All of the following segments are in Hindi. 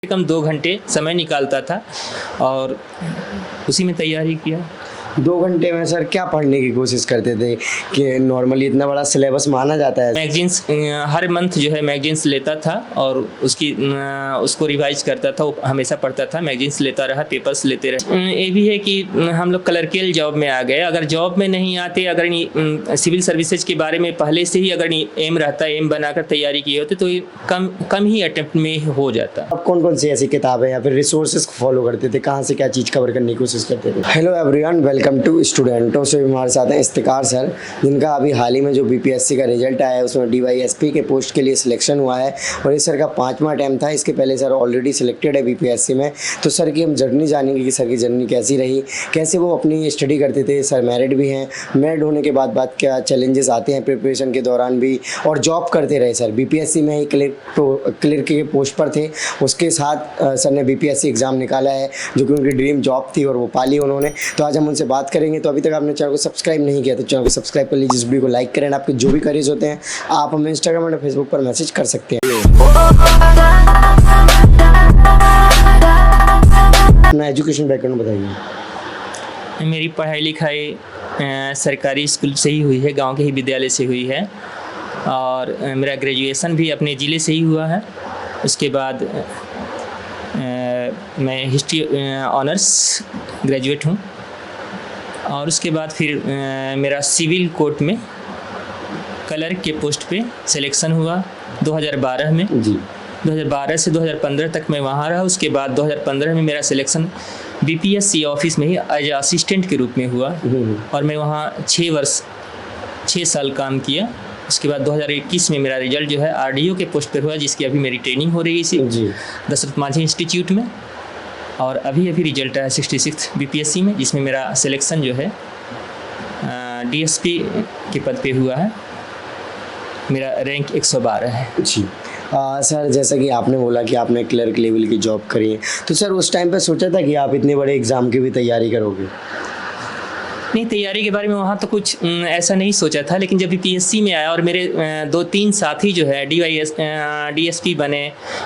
कम 2 घंटे समय निकालता था और उसी में तैयारी किया। 2 घंटे में सर क्या पढ़ने की कोशिश करते थे कि नॉर्मली इतना बड़ा सिलेबस माना जाता है? मैगजीन्स हर मंथ जो है मैगजीन्स लेता था और उसको रिवाइज करता था, वो हमेशा पढ़ता था, मैगजीन्स लेता रहा, पेपर्स लेते रहे। ये भी है कि हम लोग क्लर्कियल जॉब में आ गए। अगर जॉब में नहीं आते, अगर सिविल सर्विसेज के बारे में पहले से ही अगर एम रहता, एम बनाकर तैयारी किए होते तो ये कम ही अटेम्प्ट में हो जाता। अब कौन कौन सी ऐसी किताबें या फिर रिसोर्सेज फॉलो करते थे, कहाँ से क्या चीज़ कवर करने की कोशिश करते थे? हेलो एवरीवन, वेलकम टू स्टूडेंटों से हमारे साथ हैं इफ्तिकार सर, जिनका अभी हाल ही में जो बीपीएससी का रिजल्ट आया है उसमें डीवाईएसपी के पोस्ट के लिए सिलेक्शन हुआ है और इस सर का 5वां अटैम्प्ट था। इसके पहले सर ऑलरेडी सिलेक्टेड है बीपीएससी में। तो सर की हम जर्नी जानेंगे कि सर की जर्नी कैसी रही, कैसे वो अपनी स्टडी करते थे। सर मैरिड भी हैं, मैरिड होने के बाद क्या चैलेंजेस आते हैं प्रिपरेशन के दौरान भी, और जॉब करते रहे सर। बीपीएससी में ही क्लर्क के पोस्ट पर थे, उसके साथ सर ने बीपीएससी एग्ज़ाम निकाला है जो कि उनकी ड्रीम जॉब थी और वो पाली उन्होंने। तो आज हम उनसे बात करेंगे। तो अभी तक आपने चैनल को सब्सक्राइब नहीं किया तो चैनल को सब्सक्राइब कर लीजिए, इस वीडियो को लाइक करें। आपके जो भी क्वेरीज होते हैं आप हमें इंस्टाग्राम और फेसबुक पर मैसेज कर सकते हैं। अपना एजुकेशन बैकग्राउंड बताइए। मेरी पढ़ाई लिखाई सरकारी स्कूल से ही हुई है, गांव के ही विद्यालय से हुई है और मेरा ग्रेजुएशन भी अपने ज़िले से ही हुआ है। उसके बाद मैं हिस्ट्री ऑनर्स ग्रेजुएट हूँ और उसके बाद फिर मेरा सिविल कोर्ट में क्लर्क के पोस्ट पे सिलेक्शन हुआ 2012 में जी। 2012 से 2015 तक मैं वहाँ रहा। उसके बाद 2015 में मेरा सिलेक्शन बीपीएससी ऑफिस में ही एज असिस्टेंट के रूप में हुआ और मैं वहाँ 6 साल काम किया। उसके बाद 2021 में मेरा रिजल्ट जो है आरडीओ के पोस्ट पर हुआ, जिसकी अभी मेरी ट्रेनिंग हो रही है इसी दशरथ मांझी इंस्टीट्यूट में। और अभी रिजल्ट आया 66 बीपीएससी में, जिसमें मेरा सिलेक्शन जो है डीएसपी के पद पे हुआ है। मेरा रैंक 112 है जी। सर जैसा कि आपने बोला कि आपने क्लर्क लेवल की जॉब करी है, तो सर उस टाइम पे सोचा था कि आप इतने बड़े एग्ज़ाम की भी तैयारी करोगे? नहीं, तैयारी के बारे में वहाँ तो कुछ ऐसा नहीं सोचा था, लेकिन जब बीपीएससी में आया और मेरे 2-3 साथी जो है डीएसपी बने,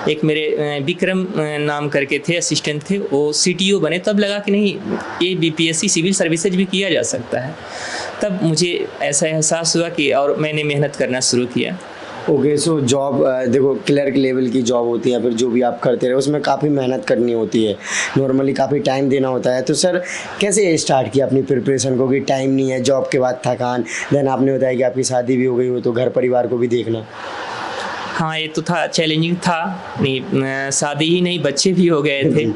एक मेरे विक्रम नाम करके थे, असिस्टेंट थे, वो सीटीओ बने, तब लगा कि नहीं, ये बीपीएससी सिविल सर्विसेज भी किया जा सकता है। तब मुझे ऐसा एहसास हुआ कि और मैंने मेहनत करना शुरू किया। ओके, सो जॉब देखो, क्लर्क लेवल की जॉब होती है, फिर जो भी आप करते रहे उसमें काफ़ी मेहनत करनी होती है, नॉर्मली काफ़ी टाइम देना होता है। तो सर कैसे स्टार्ट किया अपनी प्रिपरेशन को कि टाइम नहीं है, जॉब के बाद थकान, देन आपने बताया कि आपकी शादी भी हो गई हो तो घर परिवार को भी देखना? हाँ, ये तो था, चैलेंजिंग था। नहीं, शादी ही नहीं, बच्चे भी हो गए थे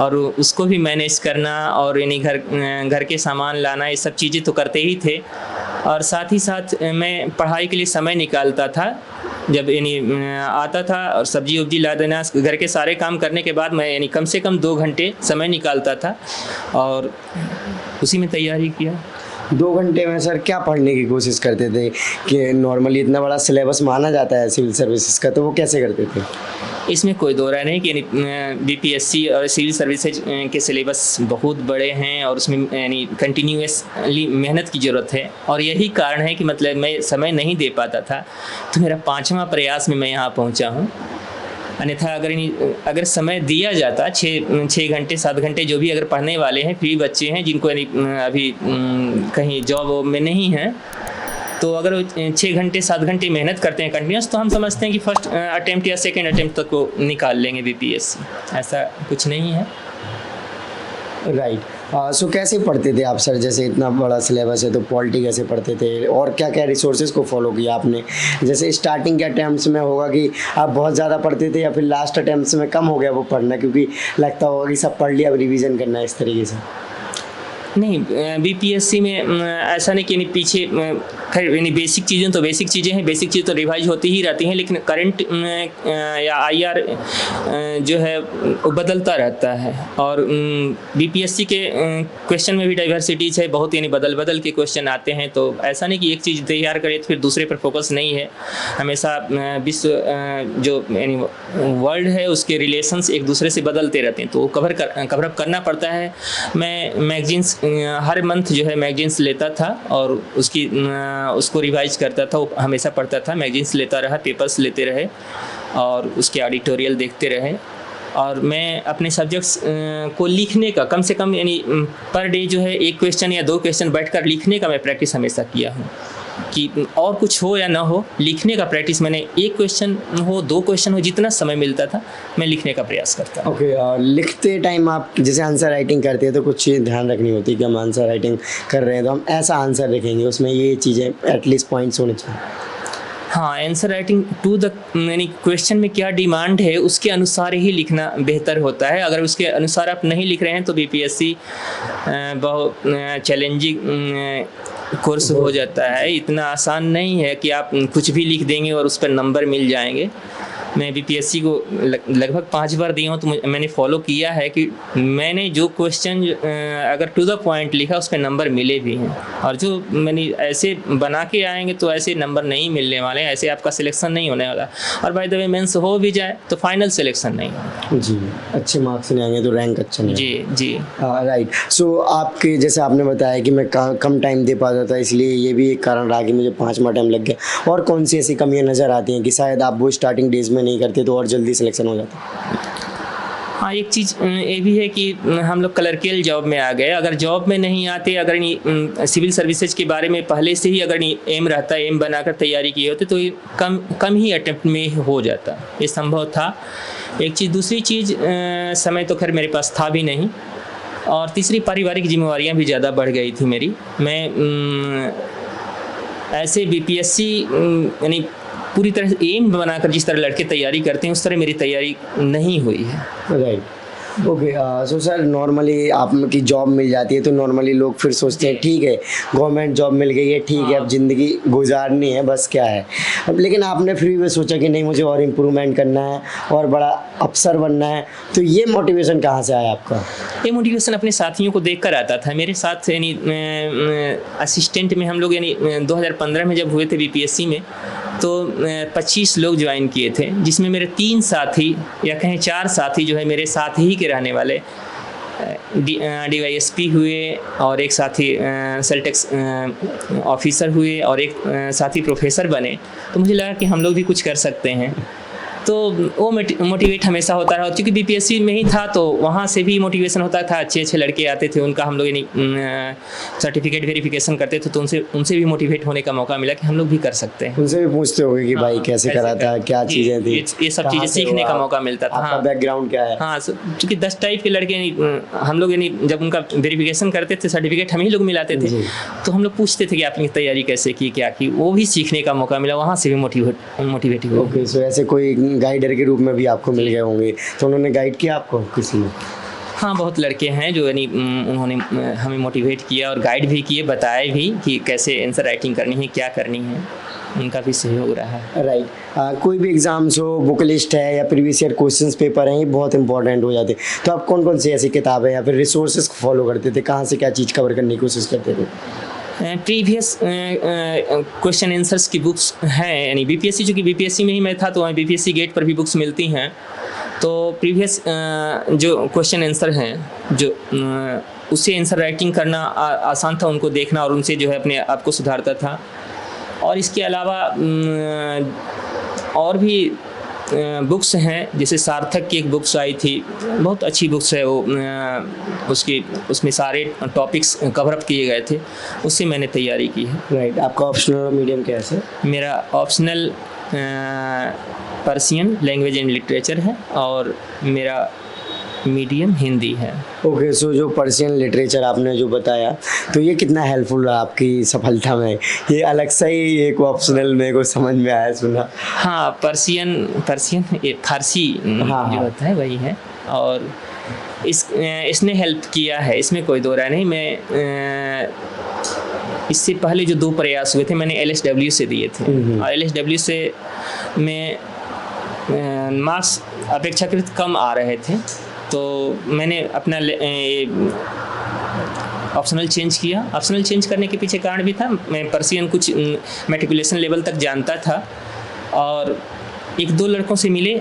और उसको भी मैनेज करना और यानी घर के सामान लाना, ये सब चीज़ें तो करते ही थे। और साथ ही साथ मैं पढ़ाई के लिए समय निकालता था। जब यानी आता था और सब्जी उब्जी ला देना, घर के सारे काम करने के बाद मैं यानी कम से कम 2 घंटे समय निकालता था और उसी में तैयारी किया। 2 घंटे में सर क्या पढ़ने की कोशिश करते थे कि नॉर्मली इतना बड़ा सिलेबस माना जाता है सिविल सर्विसेज का, तो वो कैसे करते थे? इसमें कोई दो राय नहीं कि बीपीएससी और सिविल सर्विसेज के सिलेबस बहुत बड़े हैं और उसमें यानी कंटिन्यूसली मेहनत की ज़रूरत है और यही कारण है कि मतलब मैं समय नहीं दे पाता था। तो मेरा 5वां प्रयास में मैं यहाँ पहुँचा हूँ। अन्यथा अगर समय दिया जाता, 6 घंटे 7 घंटे जो भी अगर पढ़ने वाले हैं, फ्री बच्चे हैं जिनको अभी कहीं जॉब में नहीं है, तो अगर 6 घंटे 7 घंटे मेहनत करते हैं कंटिन्यूस, तो हम समझते हैं कि फर्स्ट अटेम्प्ट या सेकेंड अटेम्प्ट तक को निकाल लेंगे बीपीएससी। ऐसा कुछ नहीं है। राइट। सो कैसे पढ़ते थे आप सर? जैसे इतना बड़ा सिलेबस है तो पॉलिटी कैसे पढ़ते थे और क्या क्या रिसोर्सेज को फॉलो किया आपने? जैसे स्टार्टिंग के अटैम्प्ट्स में होगा कि आप बहुत ज़्यादा पढ़ते थे या फिर लास्ट अटैम्प्ट्स में कम हो गया वो पढ़ना, क्योंकि लगता होगा कि सब पढ़ लिया, अब रिवीजन करना है, इस तरीके से? नहीं, बीपीएससी में ऐसा नहीं कि पीछे खैर यानी बेसिक चीज़ें तो बेसिक चीज़ें हैं, बेसिक चीज़ तो रिवाइज होती ही रहती हैं, लेकिन करंट या आईआर जो है वो बदलता रहता है और बीपीएससी के क्वेश्चन में भी डाइवर्सिटीज़ है बहुत, यानी बदल के क्वेश्चन आते हैं। तो ऐसा नहीं कि एक चीज़ तैयार करें तो फिर दूसरे पर फोकस नहीं है। हमेशा विश्व जो यानी वर्ल्ड है उसके रिलेशंस एक दूसरे से बदलते रहते हैं, तो कवर अप करना पड़ता है। मैं मैगजीन्स हर मंथ जो है मैगजीन्स लेता था और उसको रिवाइज करता था, वो हमेशा पढ़ता था, मैगजीन्स लेता रहा, पेपर्स लेते रहे और उसके एडिटोरियल देखते रहे और मैं अपने सब्जेक्ट्स को लिखने का कम से कम यानी पर डे जो है 1 क्वेश्चन या 2 क्वेश्चन बैठकर लिखने का मैं प्रैक्टिस हमेशा किया हूँ कि और कुछ हो या ना हो, लिखने का प्रैक्टिस मैंने 1 क्वेश्चन हो 2 क्वेश्चन हो, जितना समय मिलता था मैं लिखने का प्रयास करता हूँ। ओके, लिखते टाइम आप जैसे आंसर राइटिंग करते हैं तो कुछ चीज़ ध्यान रखनी होती है कि हम आंसर राइटिंग कर रहे हैं तो हम ऐसा आंसर लिखेंगे, उसमें ये चीज़ें एटलीस्ट पॉइंट्स होने चाहिए। हाँ, आंसर राइटिंग टू द यानी क्वेश्चन में क्या डिमांड है उसके अनुसार ही लिखना बेहतर होता है। अगर उसके अनुसार आप नहीं लिख रहे हैं तो बीपीएससी बहुत चैलेंजिंग कोर्स हो जाता है। इतना आसान नहीं है कि आप कुछ भी लिख देंगे और उस पर नंबर मिल जाएंगे। मैं बीपीएससी को लगभग 5 बार दिया हूँ तो मैंने फॉलो किया है कि मैंने जो क्वेश्चन अगर टू द पॉइंट लिखा उस पर नंबर मिले भी हैं, और जो मैंने ऐसे बना के आएंगे तो ऐसे नंबर नहीं मिलने वाले, ऐसे आपका सिलेक्शन नहीं होने वाला। और बाय द वे मेंस हो भी जाए तो फाइनल सिलेक्शन नहीं होगा। जी, अच्छे मार्क्स नहीं आएंगे तो रैंक अच्छा नहीं। जी राइट। सो आपके जैसे आपने बताया कि मैं कम टाइम दे पाता था, इसलिए ये भी एक कारण रहा कि मुझे 5 माह टाइम लग गया। और कौन सी ऐसी कमियाँ नज़र आती हैं कि शायद आप वो स्टार्टिंग डेज में नहीं करते तो और जल्दी सिलेक्शन हो जाता? हाँ, एक चीज़ ये भी है कि हम लोग क्लर्कियल जॉब में आ गए। अगर जॉब में नहीं आते, अगर सिविल सर्विसेज के बारे में पहले से ही अगर एम रहता, एम बनाकर तैयारी किए होते तो ये कम ही अटेम्प्ट में हो जाता, ये संभव था। एक चीज़। दूसरी चीज़, समय तो खैर मेरे पास था भी नहीं, और तीसरी पारिवारिक जिम्मेवारियाँ भी ज़्यादा बढ़ गई थी मेरी। मैं ऐसे बीपीएससी यानी पूरी तरह से एम बनाकर जिस तरह लड़के तैयारी करते हैं उस तरह मेरी तैयारी नहीं हुई है। Right. Okay, so sir normally आपकी जॉब मिल जाती है तो नॉर्मली लोग फिर सोचते हैं ठीक है गवर्नमेंट जॉब मिल गई है, ठीक है अब ज़िंदगी गुजारनी है, बस क्या है। अब लेकिन आपने फिर भी सोचा कि नहीं मुझे और इम्प्रूवमेंट करना है और बड़ा अफसर बनना है, तो ये मोटिवेशन कहाँ से आया आपका? ये मोटिवेशन अपने साथियों को देखकर आता था। मेरे साथ यानी असिस्टेंट में हम लोग यानी 2015 में जब हुए थे बीपीएससी में तो 25 लोग ज्वाइन किए थे, जिसमें मेरे 3 साथी या कहें 4 साथी जो है मेरे साथ ही के रहने वाले डीवाईएसपी हुए, और एक साथी सेल्टेक्स ऑफिसर हुए, और एक साथी प्रोफेसर बने। तो मुझे लगा कि हम लोग भी कुछ कर सकते हैं, तो वो मोटिवेट हमेशा होता रहा। क्योंकि बीपीएससी में ही था तो वहाँ से भी मोटिवेशन होता था, अच्छे लड़के आते थे, उनका हम लोग यानी सर्टिफिकेट वेरिफिकेशन करते थे तो उनसे भी मोटिवेट होने का मौका मिला कि हम लोग भी कर सकते हैं। उनसे भी पूछते होंगे कि भाई कैसे करा था, क्या चीज़ें थी, ये सब चीज़ें सीखने का मौका मिलता था। आपका बैकग्राउंड क्या है? हाँ, क्योंकि 10 टाइप के लड़के हम लोग यानी जब उनका वेरिफिकेशन करते थे सर्टिफिकेट हम ही लोग मिलाते थे, तो हम लोग पूछते थे कि आपने तैयारी कैसे की, क्या की, वो भी सीखने का मौका मिला, वहाँ से भी मोटिवेट हुए। ओके, सो ऐसे कोई गाइडर के रूप में भी आपको मिल गए होंगे, तो उन्होंने गाइड किया आपको किसी ने? हाँ, बहुत लड़के हैं जो यानी उन्होंने हमें मोटिवेट किया और गाइड भी किए, बताए भी कि कैसे आंसर राइटिंग करनी है, क्या करनी है, उनका भी सहयोग रहा है। राइट। कोई भी एग्जाम्स हो, बुक लिस्ट है या प्रीवियस ईयर क्वेश्चंस पेपर हैं, ये बहुत इंपॉर्टेंट हो जाते हैं। तो आप कौन कौन सी ऐसी किताबें या फिर रिसोर्सेज फॉलो करते थे, कहाँ से क्या चीज़ कवर करने की कोशिश करते थे? प्रीवियस क्वेश्चन आंसर्स की बुक्स हैं, यानी बीपीएससी, चूँकि बीपीएससी में ही मैं था तो वहाँ बीपीएससी गेट पर भी बुक्स मिलती हैं, तो प्रीवियस जो क्वेश्चन आंसर हैं जो उससे आंसर राइटिंग करना आसान था, उनको देखना और उनसे जो है अपने आप को सुधारता था। और इसके अलावा और भी बुक्स हैं, जैसे सार्थक की एक बुक्स आई थी, बहुत अच्छी बुक्स है वो, उसमें सारे टॉपिक्स कवर अप किए गए थे, उससे मैंने तैयारी की है। राइट। आपका ऑप्शनल मीडियम क्या है सर? मेरा optional Persian language and literature है और मेरा मीडियम हिंदी है। ओके, सो जो पर्शियन लिटरेचर आपने जो बताया तो ये कितना हेल्पफुल रहा आपकी सफलता में? ये अलग से ही एक ऑप्शनल मेरे को समझ में आया, सुना। हाँ, पर्शियन ये फारसी जो होता है वही है, और इसने हेल्प किया है, इसमें कोई दो राय नहीं। मैं इससे पहले जो 2 प्रयास हुए थे मैंने LSW से दिए थे, और LSW से में मार्क्स अपेक्षाकृत कम आ रहे थे, तो मैंने अपना ऑप्शनल चेंज किया। ऑप्शनल चेंज करने के पीछे कारण भी था, मैं पर्शियन कुछ मैट्रिकुलेशन लेवल तक जानता था, और 1-2 लड़कों से मिले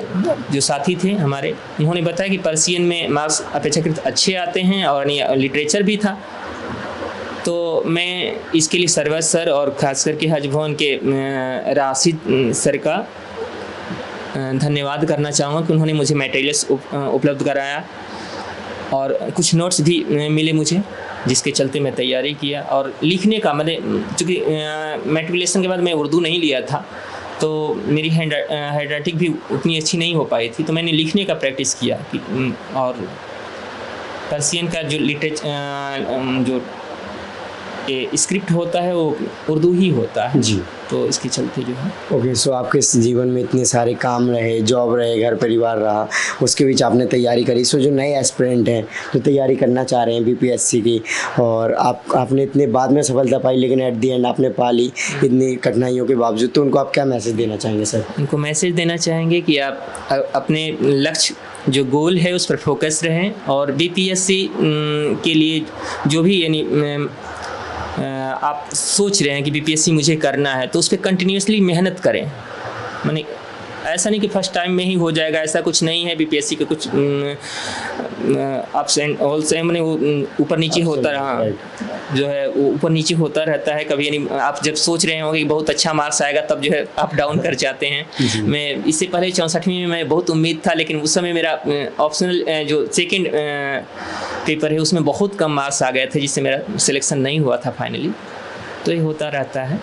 जो साथी थे हमारे, उन्होंने बताया कि पर्शियन में मार्क्स अपेक्षाकृत अच्छे आते हैं और लिटरेचर भी था। तो मैं इसके लिए सरवज सर और ख़ास करके हज भवन के राशिद सर का धन्यवाद करना चाहूँगा कि उन्होंने मुझे मटेरियल्स उपलब्ध कराया और कुछ नोट्स भी मिले मुझे, जिसके चलते मैं तैयारी किया। और लिखने का मैंने, चूँकि मैट्रिकुलेशन के बाद मैं उर्दू नहीं लिया था, तो मेरी हैंड राइटिंग भी उतनी अच्छी नहीं हो पाई थी, तो मैंने लिखने का प्रैक्टिस किया और पर्शियन का जो जो स्क्रिप्ट होता है वो उर्दू ही होता है जी। तो इसके चलते जो है। ओके, सो आपके जीवन में इतने सारे काम रहे, जॉब रहे, घर परिवार रहा, उसके बीच आपने तैयारी करी। सो जो नए एस्पिरेंट हैं जो तैयारी करना चाह रहे हैं बीपीएससी की, और आपने इतने बाद में सफलता पाई लेकिन एट दी एंड आपने पा ली इतनी कठिनाइयों के बावजूद, तो उनको आप क्या मैसेज देना चाहेंगे सर? उनको मैसेज देना चाहेंगे कि आप अपने लक्ष्य जो गोल है उस पर फोकस रहें, और बीपीएससी के लिए जो भी यानी आप सोच रहे हैं कि बीपीएससी मुझे करना है, तो उस पर कंटिन्यूसली मेहनत करें। माने ऐसा नहीं कि फर्स्ट टाइम में ही हो जाएगा, ऐसा कुछ नहीं है। बीपीएससी के कुछ अप्स एंड ऑल्स हैं, मैंने वो ऊपर नीचे होता रहा जो है, वो ऊपर नीचे होता रहता है। कभी यानी आप जब सोच रहे होंगे कि बहुत अच्छा मार्क्स आएगा, तब जो है अप डाउन कर जाते हैं। मैं इससे पहले 64वीं में मैं बहुत उम्मीद था, लेकिन उस समय मेरा ऑप्शनल जो सेकेंड पेपर है उसमें बहुत कम मार्क्स आ गए थे, जिससे मेरा सिलेक्शन नहीं हुआ था फाइनली। तो ये होता रहता है।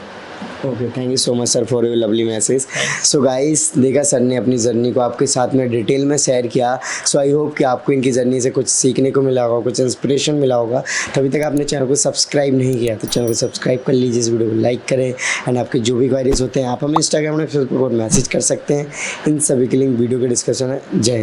Okay, thank you so much sir for your lovely message. So guys, देखा सर ने अपनी जर्नी को आपके साथ में डिटेल में शेयर किया। सो आई होप कि आपको इनकी जर्नी से कुछ सीखने को मिला होगा, कुछ इंस्पिरेशन मिला होगा। तभी तक आपने चैनल को सब्सक्राइब नहीं किया तो चैनल को सब्सक्राइब कर लीजिए, इस वीडियो को लाइक करें, एंड आपके जो भी क्वारीज होते हैं आप हमें इंस्टाग्राम और फेसबुक पर मैसेज कर सकते हैं। इन सभी के लिंक वीडियो के डिस्क्रिप्शन है। जय हिंद।